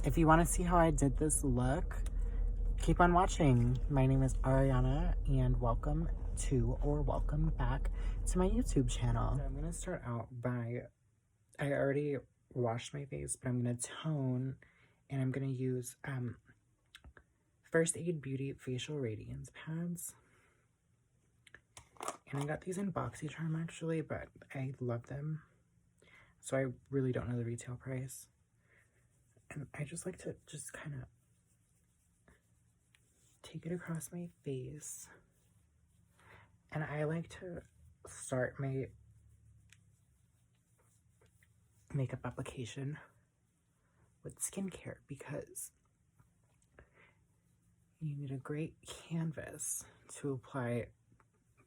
If you want to see how I did this look, keep on watching. My name is Ariana and welcome back to my YouTube channel. So I'm going to start out by, I already washed my face, but I'm going to tone and I'm going to use First Aid Beauty Facial Radiance Pads. And I got these in BoxyCharm actually, but I love them. So I really don't know the retail price. And I just like to just kind of take it across my face. And I like to start my makeup application with skincare because you need a great canvas to apply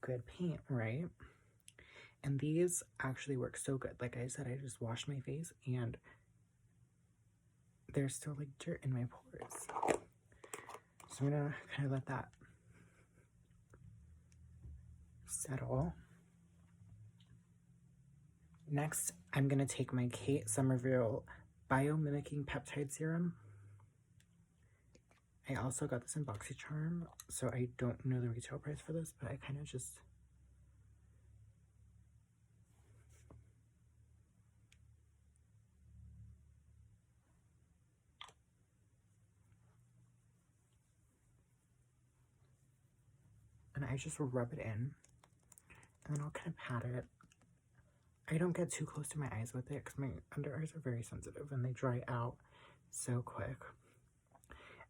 good paint, right? And these actually work so good. Like I said, I just washed my face and there's still like dirt in my pores. So I'm gonna kind of let that settle. Next, I'm gonna take my Kate Somerville Biomimicking Peptide Serum. I also got this in BoxyCharm, so I don't know the retail price for this, but I kind of just rub it in, and then I'll kind of pat it. I don't get too close to my eyes with it because my under eyes are very sensitive and they dry out so quick.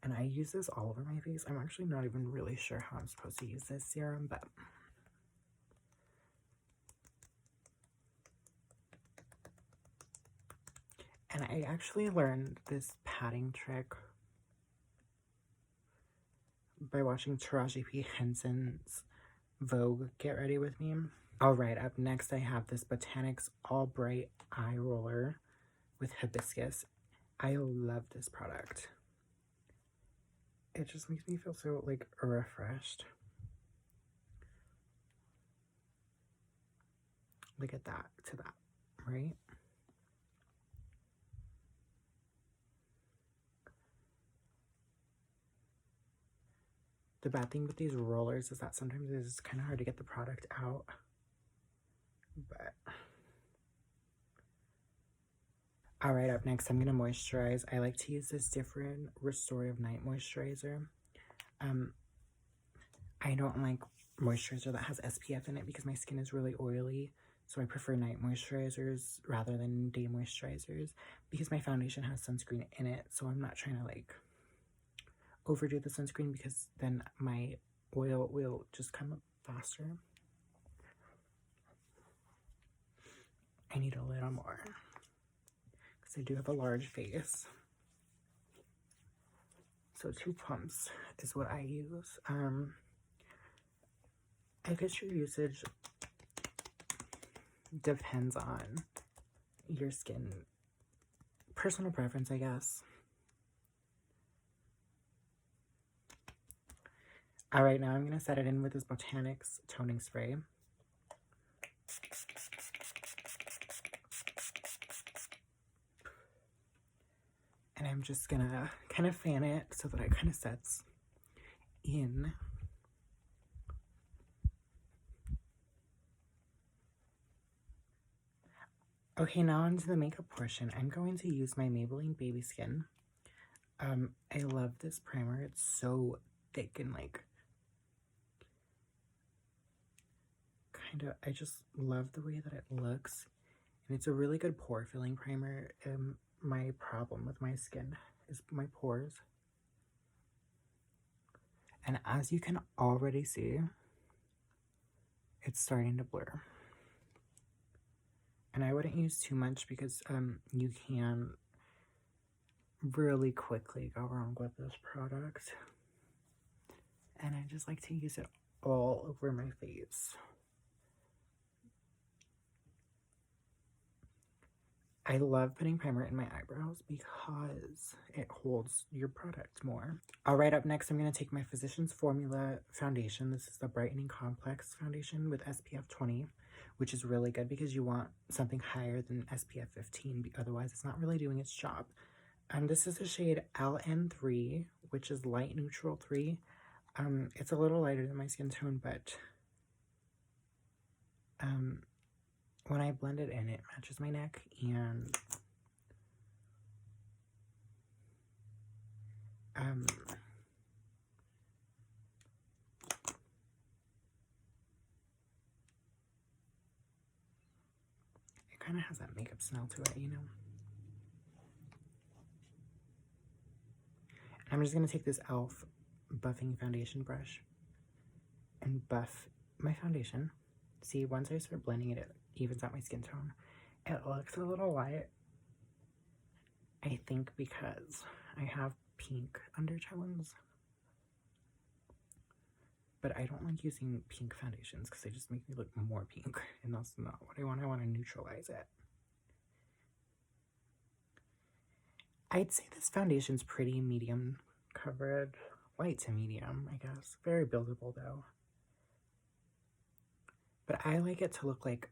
And I use this all over my face. I'm actually not even really sure how I'm supposed to use this serum, but and I actually learned this patting trick by watching Taraji P. Henson's Vogue Get Ready With Me. Alright, up next I have this Botanics All Bright Eye Roller with hibiscus. I love this product. It just makes me feel so like refreshed. Look at that, to that, right? The bad thing with these rollers is that sometimes it's kind of hard to get the product out. But all right, up next I'm gonna moisturize. I like to use this different Restorative Night Moisturizer. I don't like moisturizer that has SPF in it because my skin is really oily, so I prefer night moisturizers rather than day moisturizers because my foundation has sunscreen in it, so I'm not trying to like overdo the sunscreen because then my oil will just come up faster. I need a little more because I do have a large face. So 2 pumps is what I use. I guess your usage depends on your skin. Personal preference, I guess. Alright, now I'm going to set it in with this Botanics toning spray. And I'm just going to kind of fan it so that it kind of sets in. Okay, now onto the makeup portion. I'm going to use my Maybelline Baby Skin. I love this primer. It's so thick and like I just love the way that it looks, and it's a really good pore filling primer. My problem with my skin is my pores, and as you can already see, it's starting to blur. And I wouldn't use too much because you can really quickly go wrong with this product, and I just like to use it all over my face. I love putting primer in my eyebrows because it holds your product more. Alright, up next I'm going to take my Physicians Formula foundation. This is the Brightening Complex foundation with SPF 20, which is really good because you want something higher than SPF 15. Otherwise, it's not really doing its job. This is the shade LN3, which is light neutral 3. It's a little lighter than my skin tone, but when I blend it in, it matches my neck, and it kind of has that makeup smell to it, you know? And I'm just going to take this e.l.f. buffing foundation brush and buff my foundation. See, once I start blending it, it evens out my skin tone. It looks a little light, I think, because I have pink undertones. But I don't like using pink foundations because they just make me look more pink, and that's not what I want. I want to neutralize it. I'd say this foundation's pretty medium coverage, light to medium, I guess. Very buildable though. But I like it to look like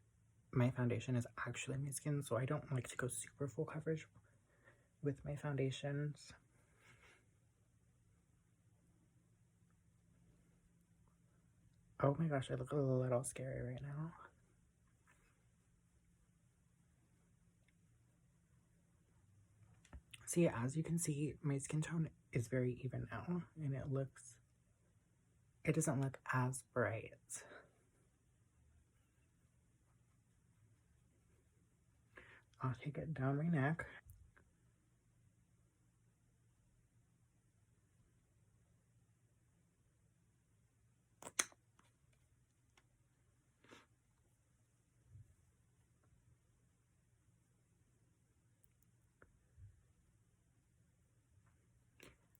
my foundation is actually my skin, so I don't like to go super full coverage with my foundations. Oh my gosh, I look a little scary right now. See, as you can see, my skin tone is very even now, and it doesn't look as bright. I'll take it down my neck.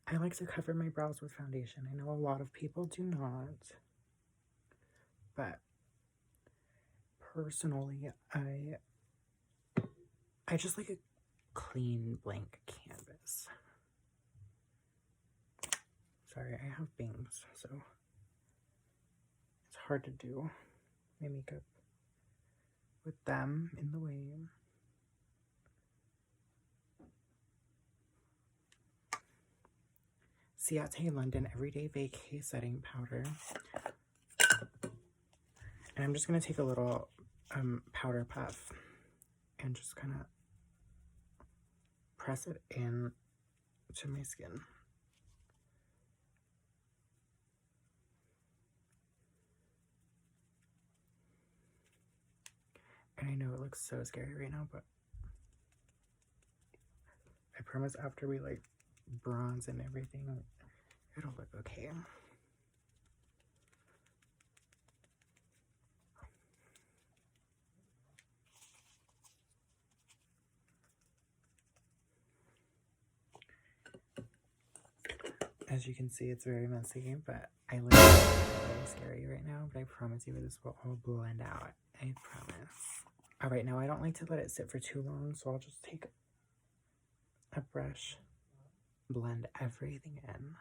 I like to cover my brows with foundation. I know a lot of people do not, but personally, I just like a clean blank canvas. Sorry, I have bangs, so it's hard to do my makeup with them in the way. Ciate London Everyday Vacay Setting Powder. And I'm just going to take a little powder puff and just kind of press it in to my skin. And I know it looks so scary right now, but I promise after we like bronze and everything, it'll look okay. As you can see, it's very messy, but I look very scary right now, but I promise you this will all blend out. I promise. Alright, now I don't like to let it sit for too long, so I'll just take a brush, blend everything in.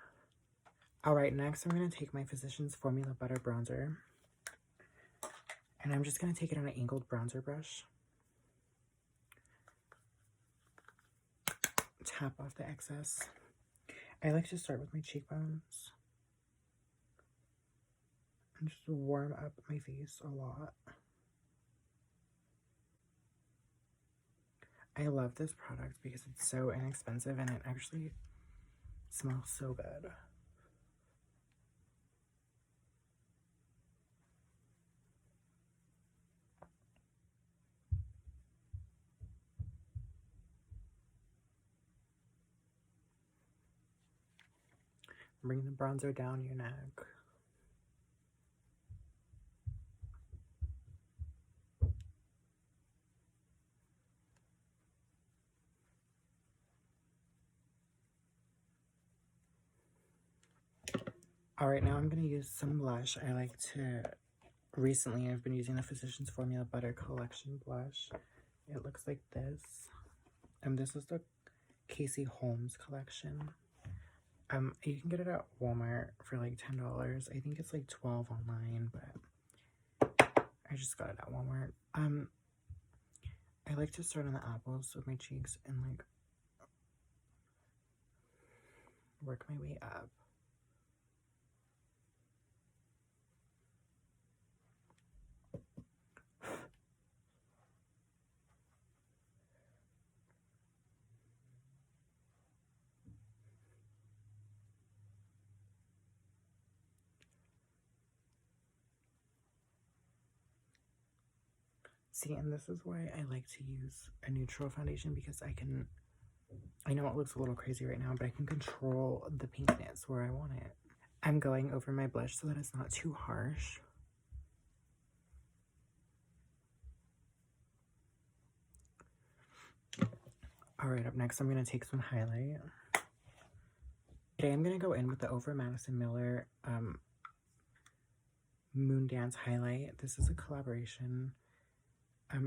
Alright, next I'm going to take my Physicians Formula Butter Bronzer, and I'm just going to take it on an angled bronzer brush. Tap off the excess. I like to start with my cheekbones and just warm up my face a lot. I love this product because it's so inexpensive and it actually smells so good. Bring the bronzer down your neck. Alright, now I'm going to use some blush. Recently I've been using the Physicians Formula Butter Collection blush. It looks like this. And this is the Casey Holmes collection. You can get it at Walmart for like $10. I think it's like $12 online, but I just got it at Walmart. I like to start on the apples with my cheeks and like work my way up. See, and this is why I like to use a neutral foundation, because I know it looks a little crazy right now, but I can control the pinkness where I want it. I'm going over my blush so that it's not too harsh. Alright, up next I'm going to take some highlight. Today I'm going to go in with the Over Madison Miller Moon Dance highlight. This is a collaboration.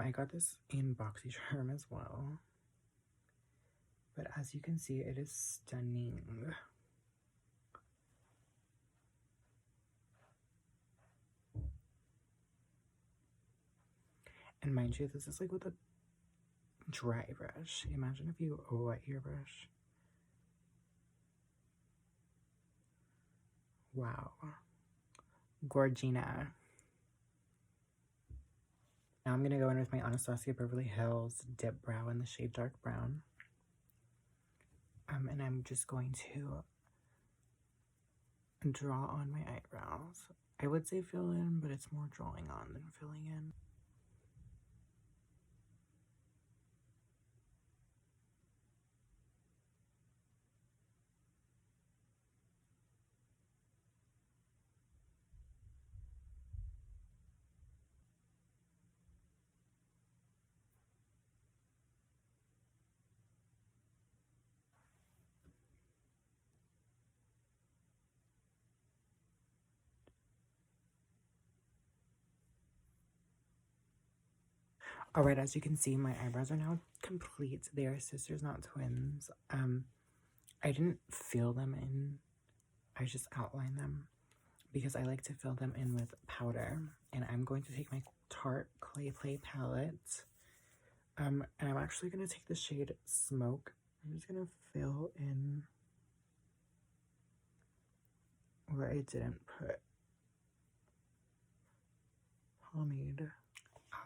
I got this in BoxyCharm as well. But as you can see, it is stunning. And mind you, this is like with a dry brush. Imagine if you wet your brush. Wow. Gorgina. Now I'm going to go in with my Anastasia Beverly Hills Dip Brow in the shade Dark Brown. And I'm just going to draw on my eyebrows. I would say fill in, but it's more drawing on than filling in. Alright, as you can see, my eyebrows are now complete. They are sisters, not twins. I didn't fill them in. I just outlined them because I like to fill them in with powder. And I'm going to take my Tarte Clay Play palette. And I'm actually going to take the shade Smoke. I'm just going to fill in where I didn't put pomade.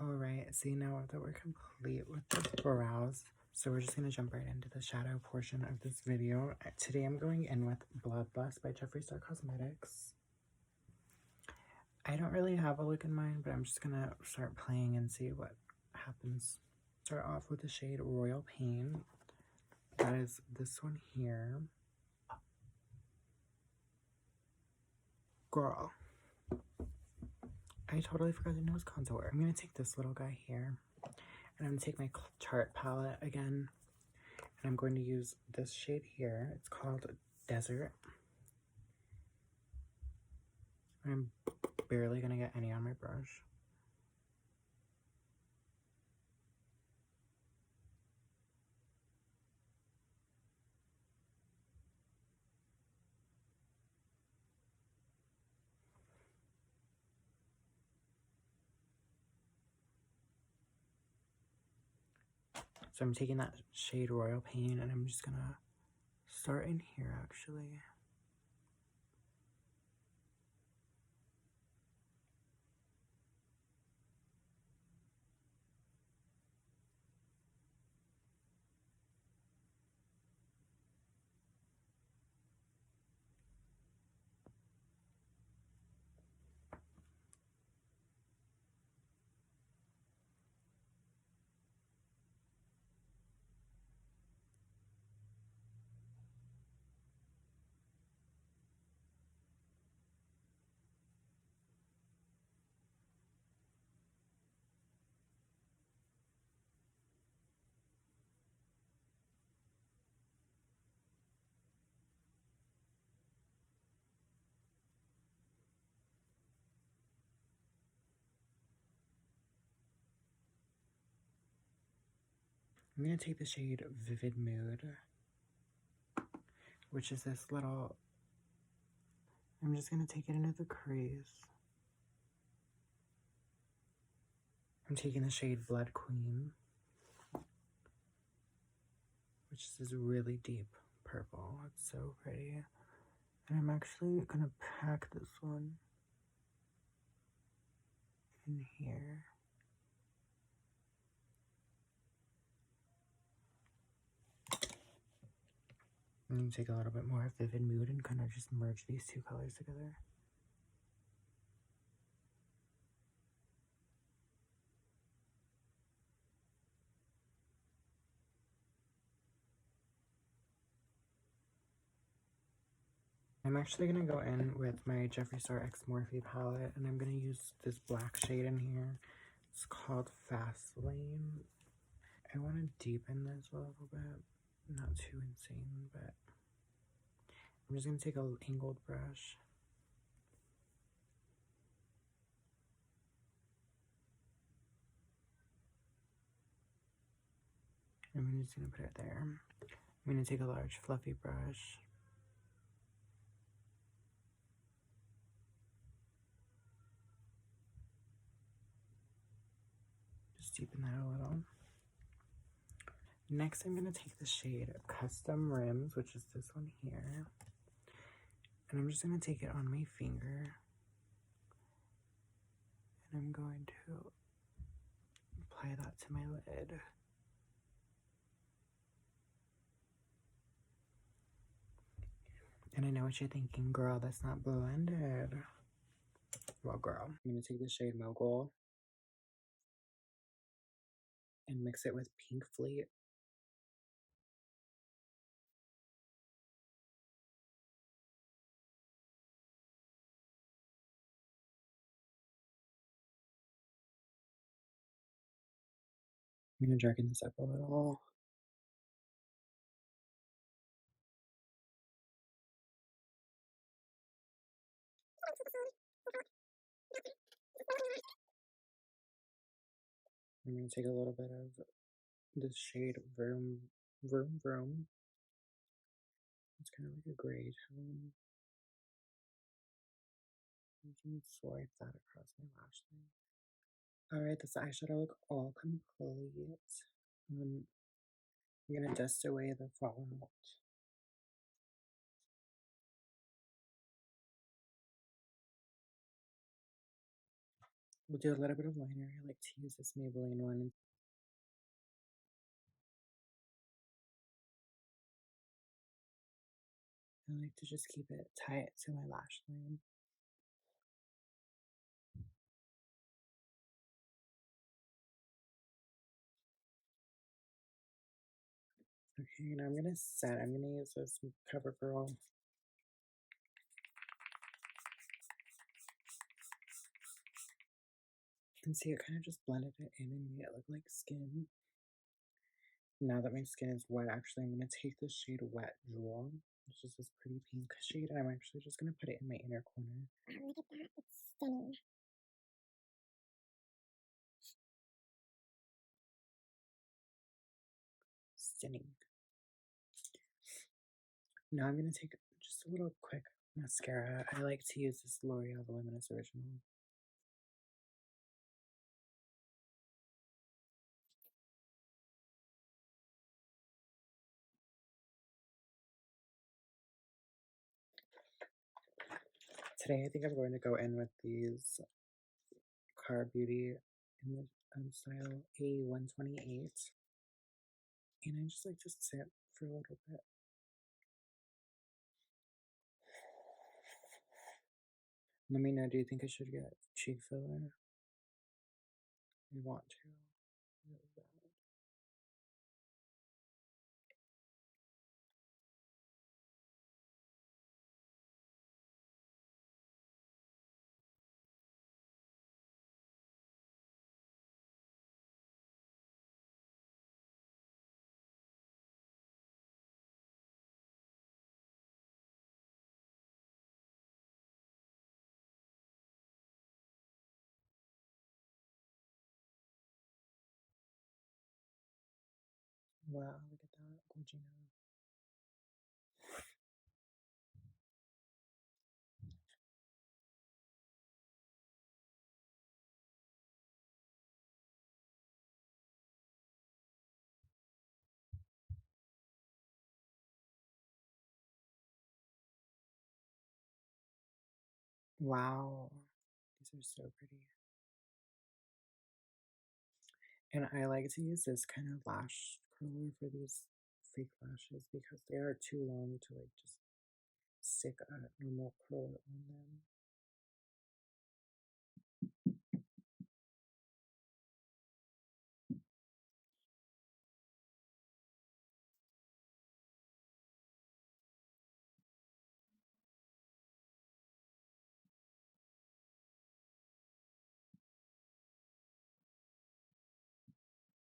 Alright, see, now that we're complete with the brows, so we're just going to jump right into the shadow portion of this video. Today I'm going in with Bloodlust by Jeffree Star Cosmetics. I don't really have a look in mind, but I'm just going to start playing and see what happens. Start off with the shade Royal Pain. That is this one here. Girl, I totally forgot the nose contour. I'm going to take this little guy here, and I'm going to take my Tarte palette again, and I'm going to use this shade here. It's called Desert. I'm barely going to get any on my brush. So I'm taking that shade Royal Pain, and I'm just gonna start in here actually. I'm going to take the shade Vivid Mood, which is this little, I'm just going to take it into the crease. I'm taking the shade Blood Queen, which is this really deep purple. It's so pretty. And I'm actually gonna pack this one in here. And take a little bit more vivid mood and kind of just merge these two colors together. I'm actually going to go in with my Jeffree Star X Morphe palette, and I'm going to use this black shade in here. It's called Fast Lane. I want to deepen this a little bit. Not too insane, but I'm just going to take an angled brush. I'm just going to put it there. I'm going to take a large fluffy brush. Just deepen that a little. Next, I'm going to take the shade Custom Rims, which is this one here. And I'm just going to take it on my finger. And I'm going to apply that to my lid. And I know what you're thinking, girl, that's not blended. Well, girl, I'm going to take the shade Mogul and mix it with Pink Fleet. I'm going to darken this up a little. I'm going to take a little bit of this shade Vroom Vroom. It's kind of like a gray tone. I'm going to swipe that across my lash line. Alright, this eyeshadow look all complete. I'm going to dust away the fallout. We'll do a little bit of liner. I like to use this Maybelline one. I like to just keep it tight to my lash line. Okay, now I'm gonna set. I'm gonna use this CoverGirl. And see, it kind of just blended it in and made it look like skin. Now that my skin is wet, actually, I'm gonna take this shade Wet Jewel, which is this pretty pink shade, and I'm actually just gonna put it in my inner corner. Oh, look at that! It's stunning. Stunning. Now I'm gonna take just a little quick mascara. I like to use this L'Oreal Voluminous Original. Today, I think I'm going to go in with these Car Beauty in the style A128. And I just like to sit for a little bit. Let me know, do you think I should get cheek filler? I want to. Really bad. Wow, look at that. Gorgina. Wow, these are so pretty. And I like to use this kind of lash curler for these fake lashes because they are too long to like just stick a normal curler on them.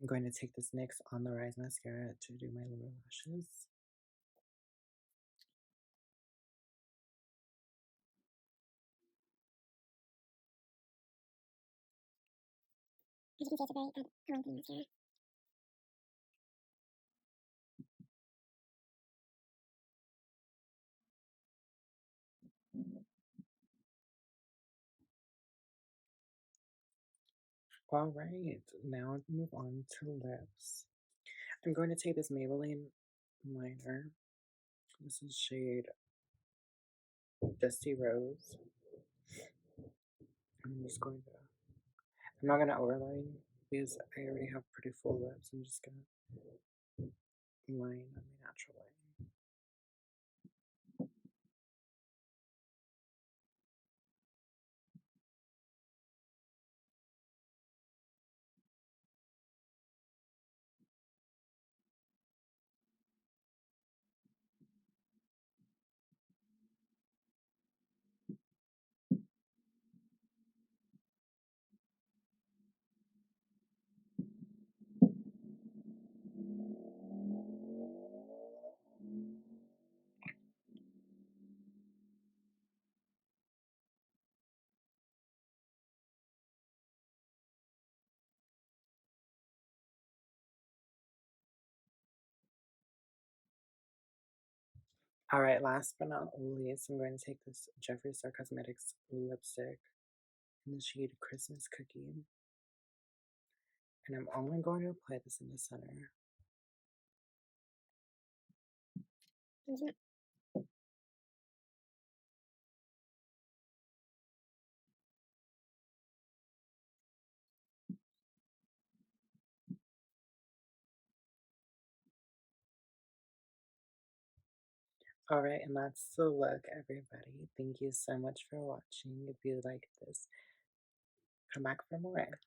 I'm going to take this NYX On the Rise mascara to do my lower lashes. As you can see, it's a very lengthy mascara. All right, now move on to lips. I'm going to take this Maybelline liner. This is shade Dusty Rose. I'm just going to, I'm not going to overline because I already have pretty full lips. I'm just going to line on my natural way. All right, last but not least, I'm going to take this Jeffree Star Cosmetics lipstick in the shade Christmas Cookie. And I'm only going to apply this in the center. All right, and that's the look, everybody. Thank you so much for watching. If you like this, come back for more.